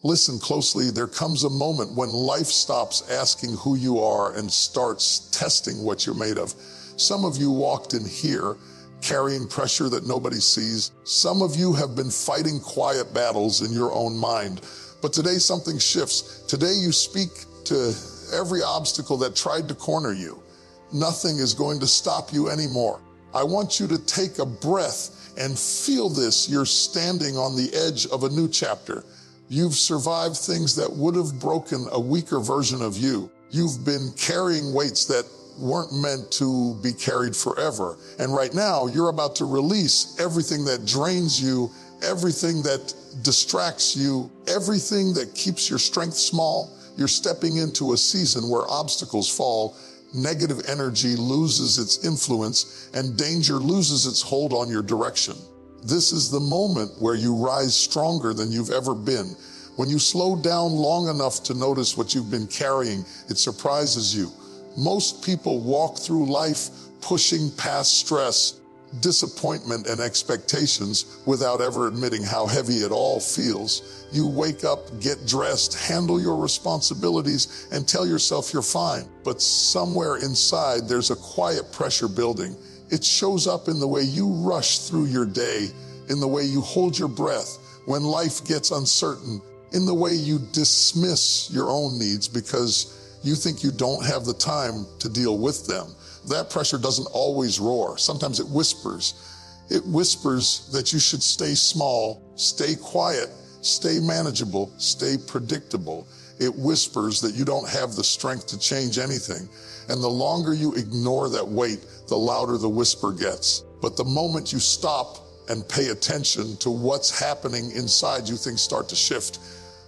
Listen closely. There comes a moment when life stops asking who you are and starts testing what you're made of. Some of you walked in here carrying pressure that nobody sees. Some of you have been fighting quiet battles in your own mind. But today something shifts. Today you speak to every obstacle that tried to corner you. Nothing is going to stop you anymore. I want you to take a breath and feel this. You're standing on the edge of a new chapter. You've survived things that would have broken a weaker version of you. You've been carrying weights that weren't meant to be carried forever. And right now, you're about to release everything that drains you, everything that distracts you, everything that keeps your strength small. You're stepping into a season where obstacles fall, negative energy loses its influence, and danger loses its hold on your direction. This is the moment where you rise stronger than you've ever been. When you slow down long enough to notice what you've been carrying, it surprises you. Most people walk through life pushing past stress, disappointment, and expectations without ever admitting how heavy it all feels. You wake up, get dressed, handle your responsibilities, and tell yourself you're fine. But somewhere inside, there's a quiet pressure building. It shows up in the way you rush through your day, in the way you hold your breath when life gets uncertain, in the way you dismiss your own needs because you think you don't have the time to deal with them. That pressure doesn't always roar. Sometimes it whispers. It whispers that you should stay small, stay quiet, stay manageable, stay predictable. It whispers that you don't have the strength to change anything. And the longer you ignore that weight, the louder the whisper gets. But the moment you stop and pay attention to what's happening inside you, things start to shift.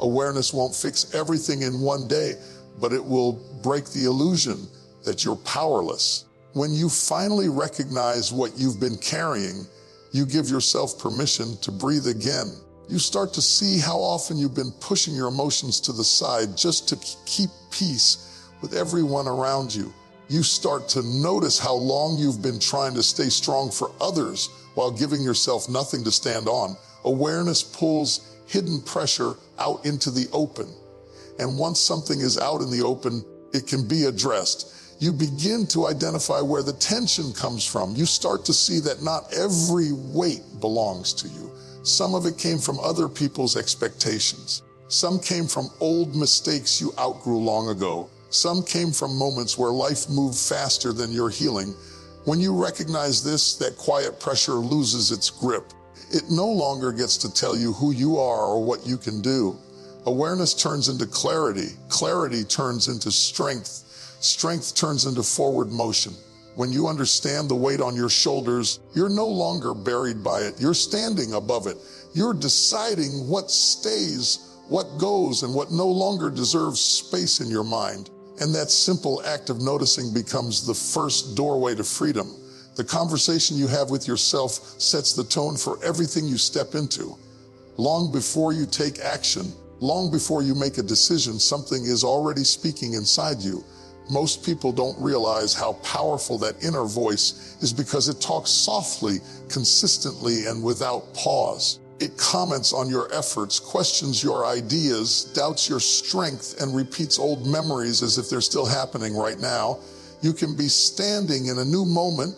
Awareness won't fix everything in one day, but it will break the illusion that you're powerless. When you finally recognize what you've been carrying, you give yourself permission to breathe again. You start to see how often you've been pushing your emotions to the side just to keep peace with everyone around you. You start to notice how long you've been trying to stay strong for others while giving yourself nothing to stand on. Awareness pulls hidden pressure out into the open. And once something is out in the open, it can be addressed. You begin to identify where the tension comes from. You start to see that not every weight belongs to you. Some of it came from other people's expectations. Some came from old mistakes you outgrew long ago. Some came from moments where life moved faster than your healing. When you recognize this, that quiet pressure loses its grip. It no longer gets to tell you who you are or what you can do. Awareness turns into clarity. Clarity turns into strength. Strength turns into forward motion. When you understand the weight on your shoulders, you're no longer buried by it. You're standing above it. You're deciding what stays, what goes, and what no longer deserves space in your mind. And that simple act of noticing becomes the first doorway to freedom. The conversation you have with yourself sets the tone for everything you step into. Long before you take action, long before you make a decision, something is already speaking inside you. Most people don't realize how powerful that inner voice is because it talks softly, consistently, and without pause. It comments on your efforts, questions your ideas, doubts your strength, and repeats old memories as if they're still happening right now. You can be standing in a new moment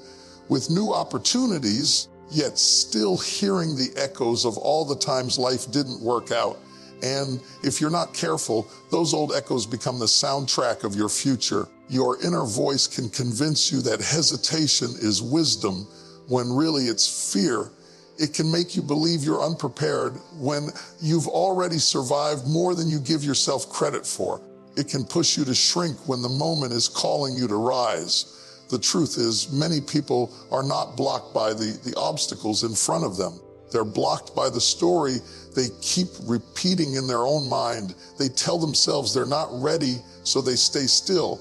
with new opportunities, yet still hearing the echoes of all the times life didn't work out. And if you're not careful, those old echoes become the soundtrack of your future. Your inner voice can convince you that hesitation is wisdom when really it's fear. It can make you believe you're unprepared when you've already survived more than you give yourself credit for. It can push you to shrink when the moment is calling you to rise. The truth is, many people are not blocked by the obstacles in front of them. They're blocked by the story they keep repeating in their own mind. They tell themselves they're not ready, so they stay still.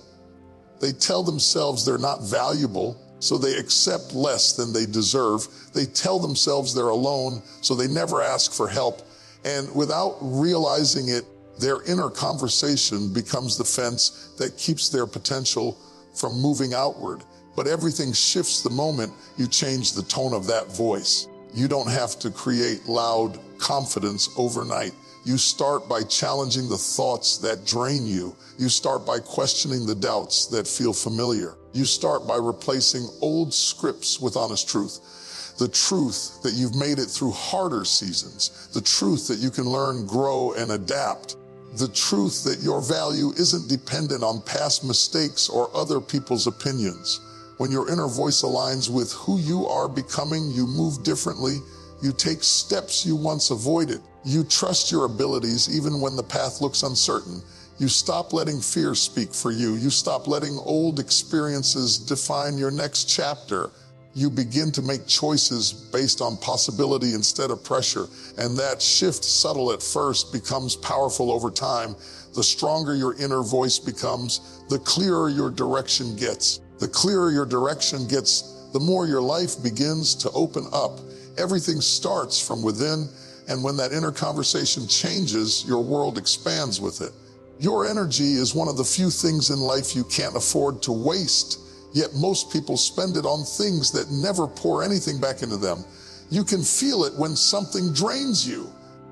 They tell themselves they're not valuable, so they accept less than they deserve. They tell themselves they're alone, so they never ask for help. And without realizing it, their inner conversation becomes the fence that keeps their potential from moving outward. But everything shifts the moment you change the tone of that voice. You don't have to create loud confidence overnight. You start by challenging the thoughts that drain you. You start by questioning the doubts that feel familiar. You start by replacing old scripts with honest truth. The truth that you've made it through harder seasons. The truth that you can learn, grow, and adapt. The truth that your value isn't dependent on past mistakes or other people's opinions. When your inner voice aligns with who you are becoming, you move differently. You take steps you once avoided. You trust your abilities even when the path looks uncertain. You stop letting fear speak for you. You stop letting old experiences define your next chapter. You begin to make choices based on possibility instead of pressure. And that shift, subtle at first, becomes powerful over time. The stronger your inner voice becomes, the clearer your direction gets. The clearer your direction gets, the more your life begins to open up. Everything starts from within, and when that inner conversation changes, your world expands with it. Your energy is one of the few things in life you can't afford to waste, yet most people spend it on things that never pour anything back into them. You can feel it when something drains you.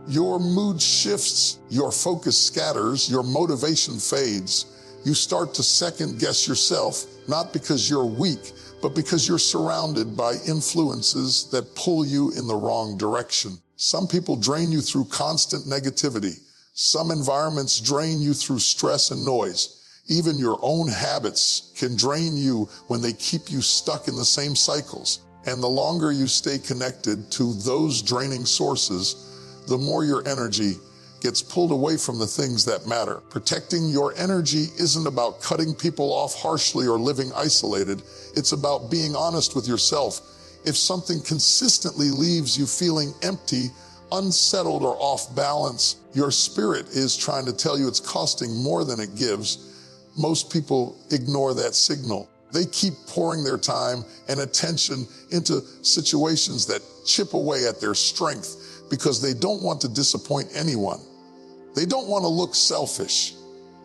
Your mood shifts, your focus scatters, your motivation fades. You start to second guess yourself, not because you're weak, but because you're surrounded by influences that pull you in the wrong direction. Some people drain you through constant negativity. Some environments drain you through stress and noise. Even your own habits can drain you when they keep you stuck in the same cycles. And the longer you stay connected to those draining sources, the more your energy gets pulled away from the things that matter. Protecting your energy isn't about cutting people off harshly or living isolated. It's about being honest with yourself. If something consistently leaves you feeling empty, unsettled, or off balance, your spirit is trying to tell you it's costing more than it gives. Most people ignore that signal. They keep pouring their time and attention into situations that chip away at their strength because they don't want to disappoint anyone. They don't want to look selfish.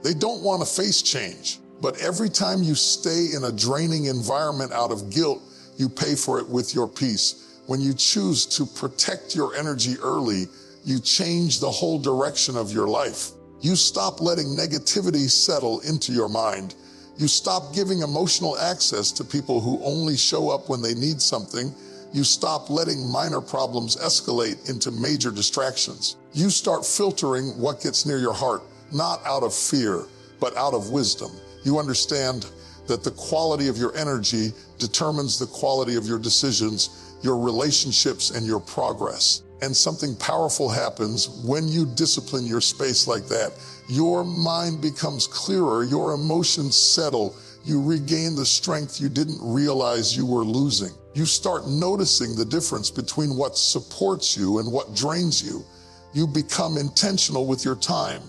They don't want to face change. But every time you stay in a draining environment out of guilt, you pay for it with your peace. When you choose to protect your energy early, you change the whole direction of your life. You stop letting negativity settle into your mind. You stop giving emotional access to people who only show up when they need something. You stop letting minor problems escalate into major distractions. You start filtering what gets near your heart, not out of fear, but out of wisdom. You understand that the quality of your energy determines the quality of your decisions, your relationships, and your progress. And something powerful happens when you discipline your space like that. Your mind becomes clearer, your emotions settle, you regain the strength you didn't realize you were losing. You start noticing the difference between what supports you and what drains you. You become intentional with your time.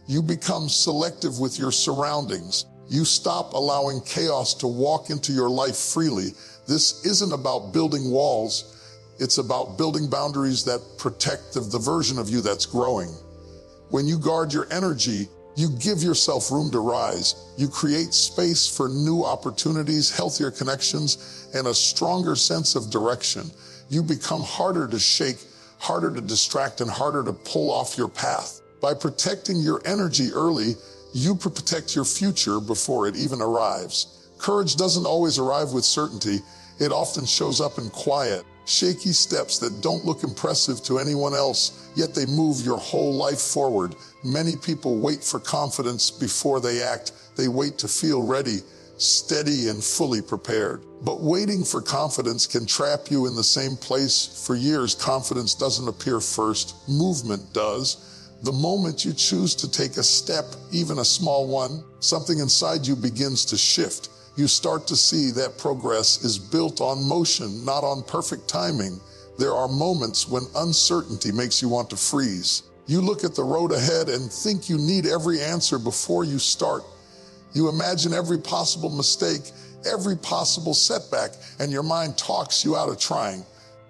You become selective with your surroundings. You stop allowing chaos to walk into your life freely. This isn't about building walls. It's about building boundaries that protect the version of you that's growing. When you guard your energy, you give yourself room to rise. You create space for new opportunities, healthier connections, and a stronger sense of direction. You become harder to shake, harder to distract, and harder to pull off your path. By protecting your energy early, you protect your future before it even arrives. Courage doesn't always arrive with certainty. It often shows up in quiet, shaky steps that don't look impressive to anyone else, yet they move your whole life forward. Many people wait for confidence before they act. They wait to feel ready, steady, and fully prepared. But waiting for confidence can trap you in the same place for years. Confidence doesn't appear first, movement does. The moment you choose to take a step, even a small one, something inside you begins to shift. You start to see that progress is built on motion, not on perfect timing. There are moments when uncertainty makes you want to freeze. You look at the road ahead and think you need every answer before you start. You imagine every possible mistake, every possible setback, and your mind talks you out of trying.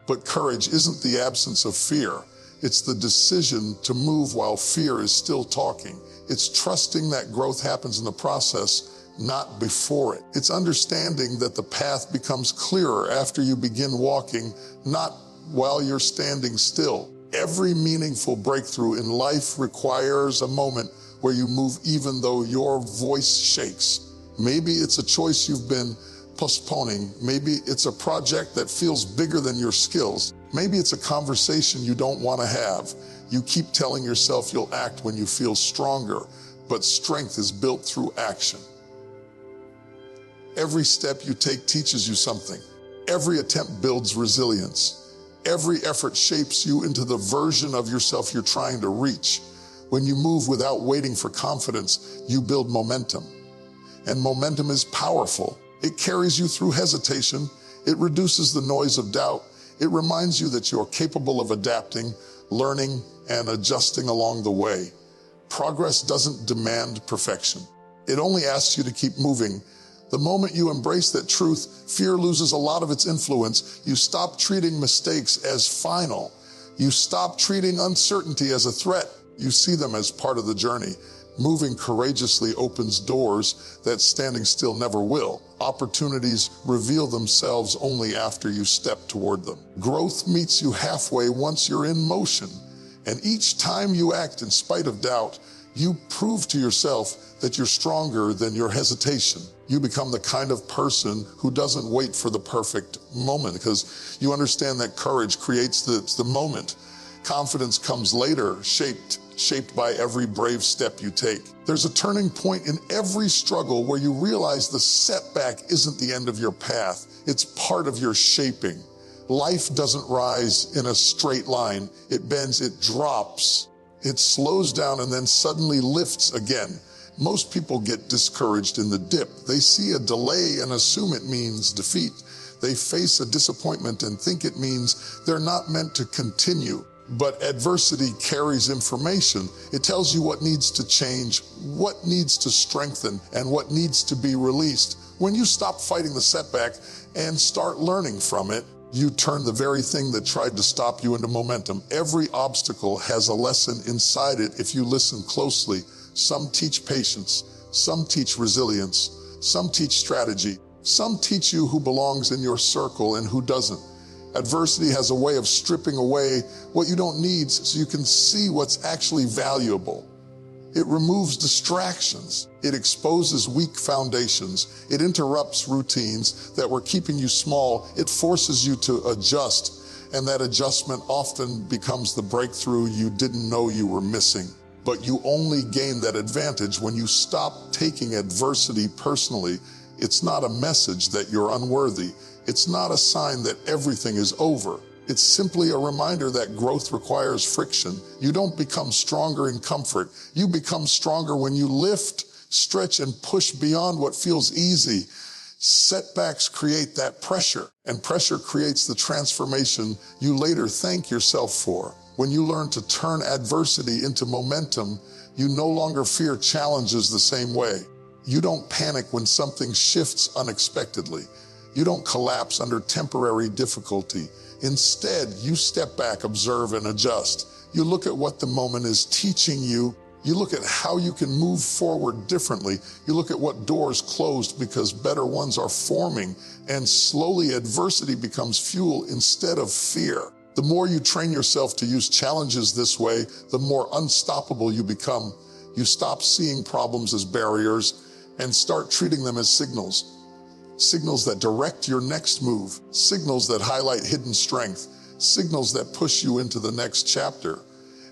But courage isn't the absence of fear. It's the decision to move while fear is still talking. It's trusting that growth happens in the process, not before it. It's understanding that the path becomes clearer after you begin walking, not while you're standing still. Every meaningful breakthrough in life requires a moment where you move even though your voice shakes. Maybe it's a choice you've been postponing. Maybe it's a project that feels bigger than your skills. Maybe it's a conversation you don't want to have. You keep telling yourself you'll act when you feel stronger, but strength is built through action. Every step you take teaches you something. Every attempt builds resilience. Every effort shapes you into the version of yourself you're trying to reach. When you move without waiting for confidence, you build momentum. And momentum is powerful. It carries you through hesitation. It reduces the noise of doubt. It reminds you that you're capable of adapting, learning, and adjusting along the way. Progress doesn't demand perfection. It only asks you to keep moving. The moment you embrace that truth, fear loses a lot of its influence. You stop treating mistakes as final. You stop treating uncertainty as a threat. You see them as part of the journey. Moving courageously opens doors that standing still never will. Opportunities reveal themselves only after you step toward them. Growth meets you halfway once you're in motion. And each time you act in spite of doubt, you prove to yourself that you're stronger than your hesitation. You become the kind of person who doesn't wait for the perfect moment, because you understand that courage creates the moment. Confidence comes later, shaped by every brave step you take. There's a turning point in every struggle where you realize the setback isn't the end of your path. It's part of your shaping. Life doesn't rise in a straight line. It bends, it drops, it slows down, and then suddenly lifts again. Most people get discouraged in the dip. They see a delay and assume it means defeat. They face a disappointment and think it means they're not meant to continue. But adversity carries information. It tells you what needs to change, what needs to strengthen, and what needs to be released. When you stop fighting the setback and start learning from it, you turn the very thing that tried to stop you into momentum. Every obstacle has a lesson inside it if you listen closely. Some teach patience, some teach resilience, some teach strategy, some teach you who belongs in your circle and who doesn't. Adversity has a way of stripping away what you don't need so you can see what's actually valuable. It removes distractions. It exposes weak foundations. It interrupts routines that were keeping you small. It forces you to adjust, and that adjustment often becomes the breakthrough you didn't know you were missing. But you only gain that advantage when you stop taking adversity personally. It's not a message that you're unworthy. It's not a sign that everything is over. It's simply a reminder that growth requires friction. You don't become stronger in comfort. You become stronger when you lift, stretch, and push beyond what feels easy. Setbacks create that pressure, and pressure creates the transformation you later thank yourself for. When you learn to turn adversity into momentum, you no longer fear challenges the same way. You don't panic when something shifts unexpectedly. You don't collapse under temporary difficulty. Instead, you step back, observe, and adjust. You look at what the moment is teaching you. You look at how you can move forward differently. You look at what doors closed because better ones are forming. And slowly, adversity becomes fuel instead of fear. The more you train yourself to use challenges this way, the more unstoppable you become. You stop seeing problems as barriers and start treating them as signals. Signals that direct your next move, signals that highlight hidden strength, signals that push you into the next chapter.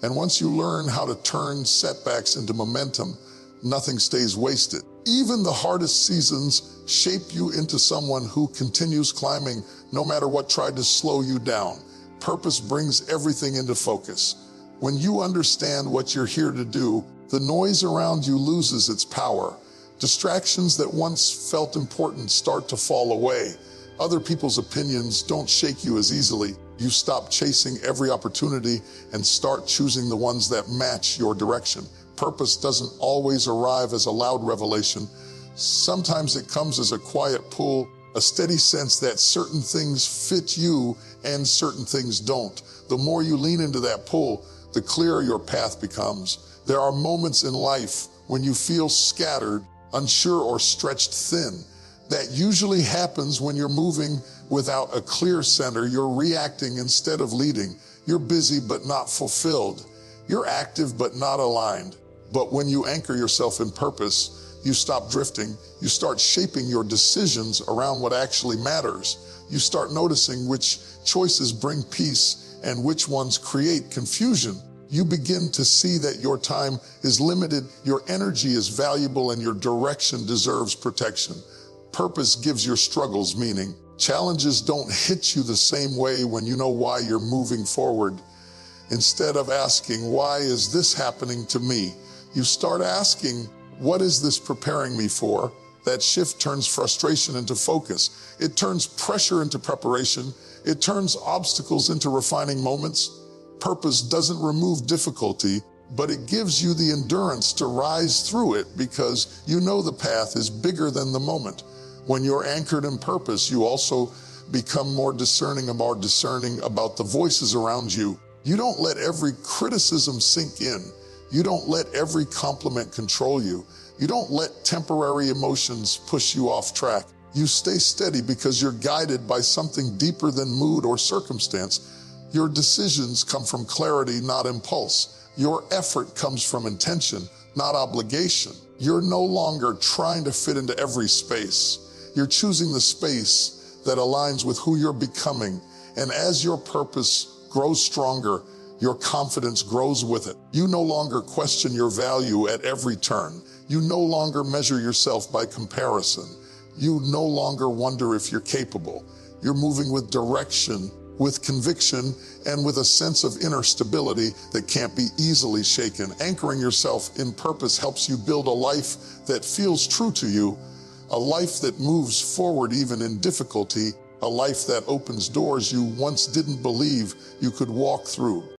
And once you learn how to turn setbacks into momentum, nothing stays wasted. Even the hardest seasons shape you into someone who continues climbing no matter what tried to slow you down. Purpose brings everything into focus. When you understand what you're here to do, the noise around you loses its power. Distractions that once felt important start to fall away. Other people's opinions don't shake you as easily. You stop chasing every opportunity and start choosing the ones that match your direction. Purpose doesn't always arrive as a loud revelation. Sometimes it comes as a quiet pull, a steady sense that certain things fit you and certain things don't. The more you lean into that pull, the clearer your path becomes. There are moments in life when you feel scattered, unsure, or stretched thin. That usually happens when you're moving without a clear center. You're reacting instead of leading. You're busy but not fulfilled. You're active but not aligned. But when you anchor yourself in purpose, you stop drifting. You start shaping your decisions around what actually matters. You start noticing which choices bring peace and which ones create confusion. You begin to see that your time is limited, your energy is valuable, and your direction deserves protection. Purpose gives your struggles meaning. Challenges don't hit you the same way when you know why you're moving forward. Instead of asking, why is this happening to me? You start asking, what is this preparing me for? That shift turns frustration into focus. It turns pressure into preparation. It turns obstacles into refining moments. Purpose doesn't remove difficulty, but it gives you the endurance to rise through it because you know the path is bigger than the moment. When you're anchored in purpose, you also become more discerning about the voices around you. You don't let every criticism sink in. You don't let every compliment control you. You don't let temporary emotions push you off track. You stay steady because you're guided by something deeper than mood or circumstance. Your decisions come from clarity, not impulse. Your effort comes from intention, not obligation. You're no longer trying to fit into every space. You're choosing the space that aligns with who you're becoming. And as your purpose grows stronger, your confidence grows with it. You no longer question your value at every turn. You no longer measure yourself by comparison. You no longer wonder if you're capable. You're moving with direction, with conviction, and with a sense of inner stability that can't be easily shaken. Anchoring yourself in purpose helps you build a life that feels true to you, a life that moves forward even in difficulty, a life that opens doors you once didn't believe you could walk through.